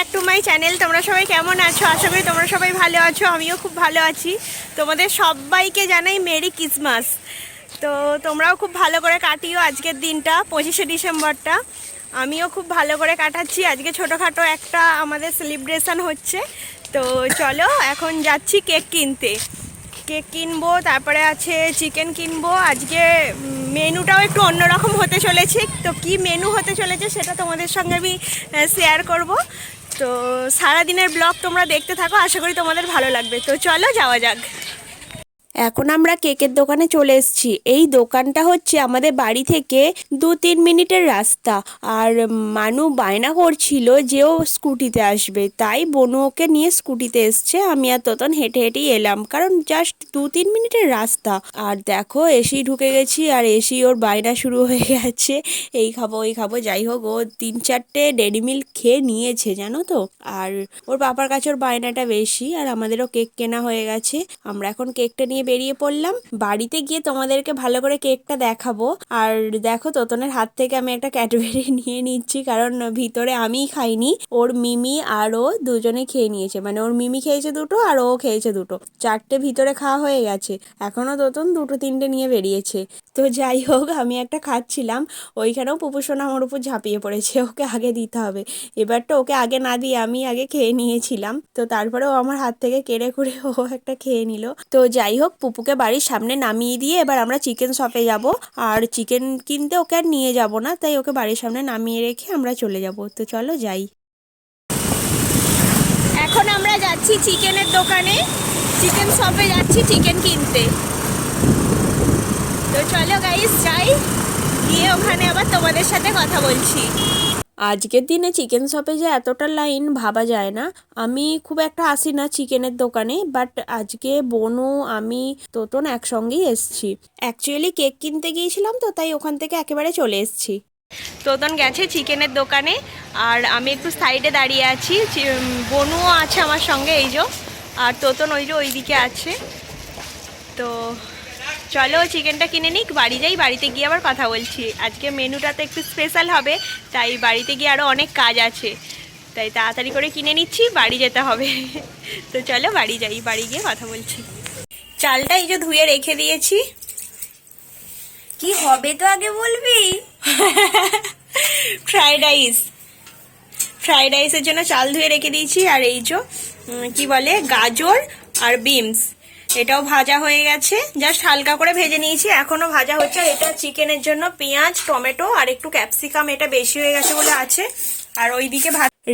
Back to my channel. তোমরা সবাই কেমন আছো? আশা করি তোমরা সবাই ভালো আছো, আমিও খুব ভালো আছি। তোমাদের সবাইকে জানাই মেরি ক্রিসমাস। তো তোমরাও খুব ভালো করে কাটিও আজকের দিনটা, 25শে ডিসেম্বরটা। আমিও খুব ভালো করে কাটাচ্ছি। আজকে ছোটোখাটো একটা আমাদের সেলিব্রেশন হচ্ছে। তো চলো এখন যাচ্ছি কেক কিনতে। কেক কিনবো, তারপরে আছে চিকেন কিনবো। আজকে মেনুটাও একটু অন্যরকম হতে চলেছে। তো কি মেনু হতে চলেছে সেটা তোমাদের সঙ্গে আমি শেয়ার করব। তো সারাদিনের ব্লগ তোমরা দেখতে থাকো, আশা করি তোমাদের ভালো লাগবে। তো চলো যাওয়া যাক। এখন আমরা কেকের দোকানে চলে এসেছি। এই দোকানটা হচ্ছে আমাদের বাড়ি থেকে 2-3 মিনিটের রাস্তা। আর মানু বায়না করছিল যে ও স্কুটিতে আসবে, তাই বনু ওকে নিয়ে স্কুটিতে এসছে। আমি আর তোতন হেঁটে হেঁটেই এলাম, কারণ জাস্ট 2-3 মিনিটের রাস্তা। আর দেখো এসি ঢুকে গেছি, আর এসি ওর বায়না শুরু হয়ে গেছে, এই খাবো ওই খাবো। যাই হোক, ও 3-4টে ডেরি মিল্ক খেয়ে নিয়েছে জানো তো। আর ওর পাপার কাছে ওর বায়নাটা বেশি। আর আমাদেরও কেক কেনা হয়ে গেছে। আমরা এখন কেকটা নিয়ে বেরিয়ে পড়লাম। বাড়িতে গিয়ে তোমাদেরকে ভালো করে কেকটা দেখাবো। আর দেখো তোতনের হাত থেকে আমি একটা ক্যাডবেরি নিয়ে নিচ্ছি, কারণ ভিতরে আমিই খাইনি, ওর মিমি আর ও দুজনে খেয়ে নিয়েছে। মানে ওর মিমি খেয়েছে 2টো আর ও খেয়েছে 2টো, 4টে ভিতরে খাওয়া হয়ে গেছে। এখনো তোতন 2-3টে নিয়ে বেরিয়েছে। তো যাই হোক, আমি একটা খাচ্ছিলাম, ওইখানেও পুপুসোনা আমার উপর ঝাঁপিয়ে পড়েছে, ওকে আগে দিতে হবে। এবারটা ওকে আগে না দিয়ে আমি আগে খেয়ে নিয়েছিলাম। তো তারপরেও আমার হাত থেকে কেড়ে কুড়ে ও একটা খেয়ে নিল। তো যাই হোক, পুপুকে বাড়ির সামনে নামিয়ে দিয়ে এবার আমরা চিকেন শপে যাব। আর চিকেন কিনতে ওকে আর নিয়ে যাব না, তাই ওকে বাড়ির সামনে নামিয়ে রেখে আমরা চলে যাব। তো চলো যাই। এখন আমরা যাচ্ছি চিকেনের দোকানে, চিকেন শপে যাচ্ছি চিকেন কিনতে। তো চলো গাইস যাই, গিয়ে ওখানে আবার তোমাদের সাথে কথা বলছি। আজকের দিনে চিকেন শপে যে এতটা লাইন ভাবা যায় না। আমি খুব একটা আসি না চিকেনের দোকানে, বাট আজকে বনু আমি তোতন একসঙ্গেই এসছি। অ্যাকচুয়ালি কেক কিনতে গিয়েছিলাম তো, তাই ওখান থেকে একেবারে চলে এসছি। তোতন গেছে চিকেনের দোকানে, আর আমি একটু সাইডে দাঁড়িয়ে আছি। বনুও আছে আমার সঙ্গে, এই যে। আর তোতন ওই যে ওইদিকে আছে। তো চলো চিকেনটা কিনে নিক, বাড়ি যাই, বাড়িতে গিয়ে আবার কথা বলছি। আজকে মেনুটা তো একটু স্পেশাল হবে, তাই বাড়িতে গিয়ে আরও অনেক কাজ আছে, তাই তাড়াতাড়ি করে কিনে নিচ্ছি, বাড়ি যেতে হবে। তো চলো বাড়ি যাই, বাড়ি গিয়ে কথা বলছি। চালটা এই যে ধুয়ে রেখে দিয়েছি। কি হবে তো আগে বলবি? ফ্রাইড রাইস, ফ্রাইড রাইসের জন্য চাল ধুয়ে রেখে দিয়েছি। আর এই যে কি বলে, গাজর আর বিনস, এটাও ভাজা হয়ে গেছে, জাস্ট হালকা করে ভেজে নিয়েছি, এখনো ভাজা হচ্ছে। এটা চিকেনের জন্য পেঁয়াজ, টমেটো আর একটু ক্যাপসিকাম, এটা বেশি হয়ে গেছে বলে আছে। আর ওইদিকে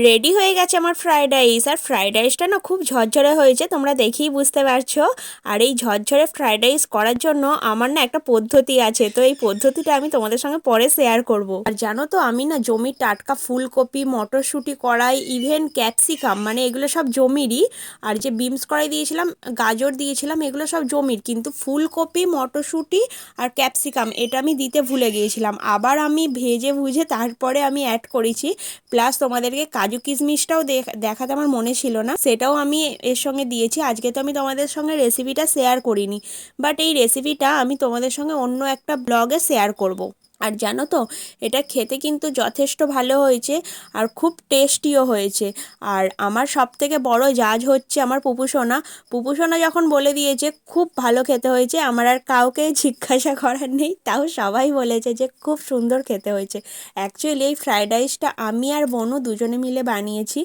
রেডি হয়ে গেছে আমার ফ্রাইড রাইস। আর ফ্রাইড রাইসটা না খুব ঝরঝরে হয়েছে, তোমরা দেখেই বুঝতে পারছো। আর এই ঝরঝরে ফ্রাইড রাইস করার জন্য আমার না একটা পদ্ধতি আছে, তো এই পদ্ধতিটা আমি তোমাদের সঙ্গে পরে শেয়ার করব। আর জানো তো, আমি না জমির টাটকা ফুলকপি, মটরশুঁটি কড়াই, ইভেন ক্যাপসিকাম, মানে এগুলো সব জমিরই। আর যে বিনস কড়াই দিয়েছিলাম, গাজর দিয়েছিলাম, এগুলো সব জমির। কিন্তু ফুলকপি, মটরশুঁটি আর ক্যাপসিকাম এটা আমি দিতে ভুলে গিয়েছিলাম। আবার আমি ভেজে ভুজে তারপরে আমি অ্যাড করেছি। প্লাস তোমাদেরকে কাজু কিশমিশটাও দেখাতে আমার মনে ছিল না, সেটাও আমি এর সঙ্গে দিয়েছি। আজকে তো আমি তোমাদের সঙ্গে রেসিপিটা শেয়ার করিনি, বাট এই রেসিপিটা আমি তোমাদের সঙ্গে অন্য একটা ব্লগে শেয়ার করব। আর জানো তো, এটা খেতে কিন্তু যথেষ্ট ভালো হয়েছে, আর খুব টেস্টিও হয়েছে। আর আমার সব থেকে বড় জাজ হচ্ছে আমার পুপুসোনা। পুপুসোনা যখন বলে দিয়েছে খুব ভালো খেতে হয়েছে, আমার আর কাউকে জিজ্ঞাসা করার নেই, তাও সবাই বলেছে যে খুব সুন্দর খেতে হয়েছে। অ্যাকচুয়ালি এই ফ্রাইড রাইসটা আমি আর বনু দুজনে মিলে বানিয়েছি।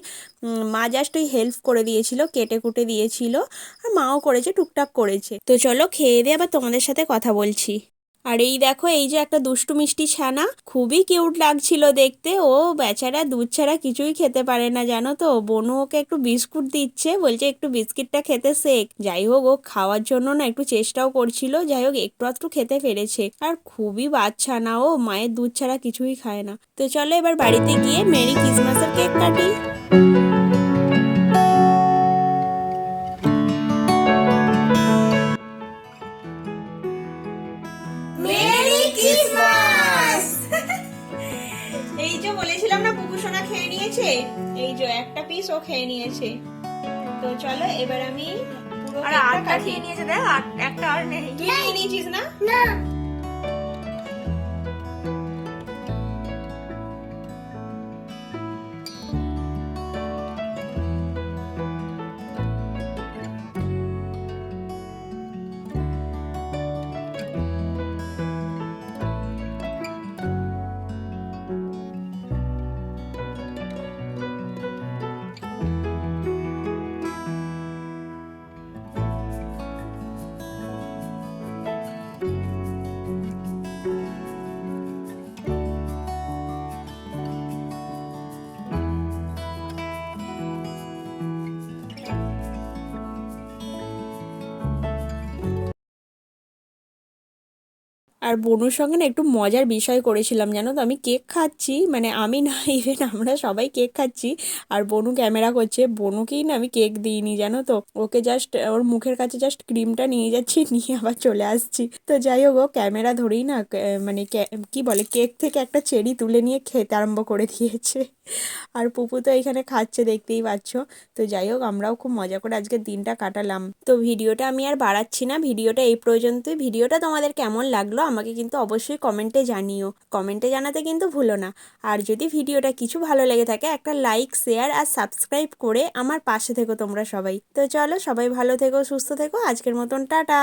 মা জাস্ট ওই হেল্প করে দিয়েছিল, কেটে কুটে দিয়েছিল, আর মাও করেছে, টুকটাক করেছে। তো চলো খেয়ে দিয়ে আবার তোমাদের সাথে কথা বলছি। আর এই দেখো, এই যে একটা দুষ্টু মিষ্টি ছানা, খুবই কিউট লাগছিল দেখতে। ও বেচারা দুধ ছাড়া কিছুই খেতে পারে না জানো তো। বনু ওকে একটু বিস্কুট দিচ্ছে, বলছে একটু বিস্কিটটা খেতে শেখ। যাই হোক, ও খাওয়ার জন্য না একটু চেষ্টাও করছিল, যাই হোক একটু আধটু খেতে পেরেছে। আর খুবই বাচ্চা না ও, মায়ের দুধ ছাড়া কিছুই খায় না। তো চলো এবার বাড়িতে গিয়ে মেরি ক্রিসমাসের কেক কাটি। Merry Christmas. এই যে বলেছিলাম না, পুকুসোনা খেয়ে নিয়েছে, এই যে একটা পিস ও খেয়ে নিয়েছে। তো চলো এবার আমি আর আটটা খেয়ে নিয়েছে, দেখ একটা আর নেই। তুই খেয়ে নিয়েছিস না? না। আর বনুর সঙ্গে না একটু মজার বিষয় করেছিলাম, জানো তো, আমি কেক খাচ্ছি, মানে আমি না ইভেন আমরা সবাই কেক খাচ্ছি, আর বনু ক্যামেরা করছে। বনুকেই না আমি কেক দিইনি, জানো তো, ওকে জাস্ট ওর মুখের কাছে জাস্ট ক্রিমটা নিয়ে যাচ্ছি, নিয়ে আবার চলে আসছি। তো যাই হোক, ও ক্যামেরা ধরেই না মানে কি বলে, কেক থেকে একটা চেরি তুলে নিয়ে খেতে আরম্ভ করে দিয়েছে। আর পুপু তো এখানে খাচ্ছে, দেখতেই পাচ্ছ। তো যাই হোক, আমরাও খুব মজা করে আজকের দিনটা কাটালাম। তো ভিডিওটা আমি আর বাড়াচ্ছি না, ভিডিওটা এই পর্যন্তই। ভিডিওটা তোমাদের কেমন লাগলো আমাকে কিন্তু অবশ্যই কমেন্টে জানিও, কমেন্টে জানাতে কিন্তু ভুলো না। আর যদি ভিডিওটা কিছু ভালো লেগে থাকে, একটা লাইক, শেয়ার আর সাবস্ক্রাইব করে আমার পাশে থেকো তোমরা সবাই। তো চলো, সবাই ভালো থেকো, সুস্থ থেকো, আজকের মতন টাটা।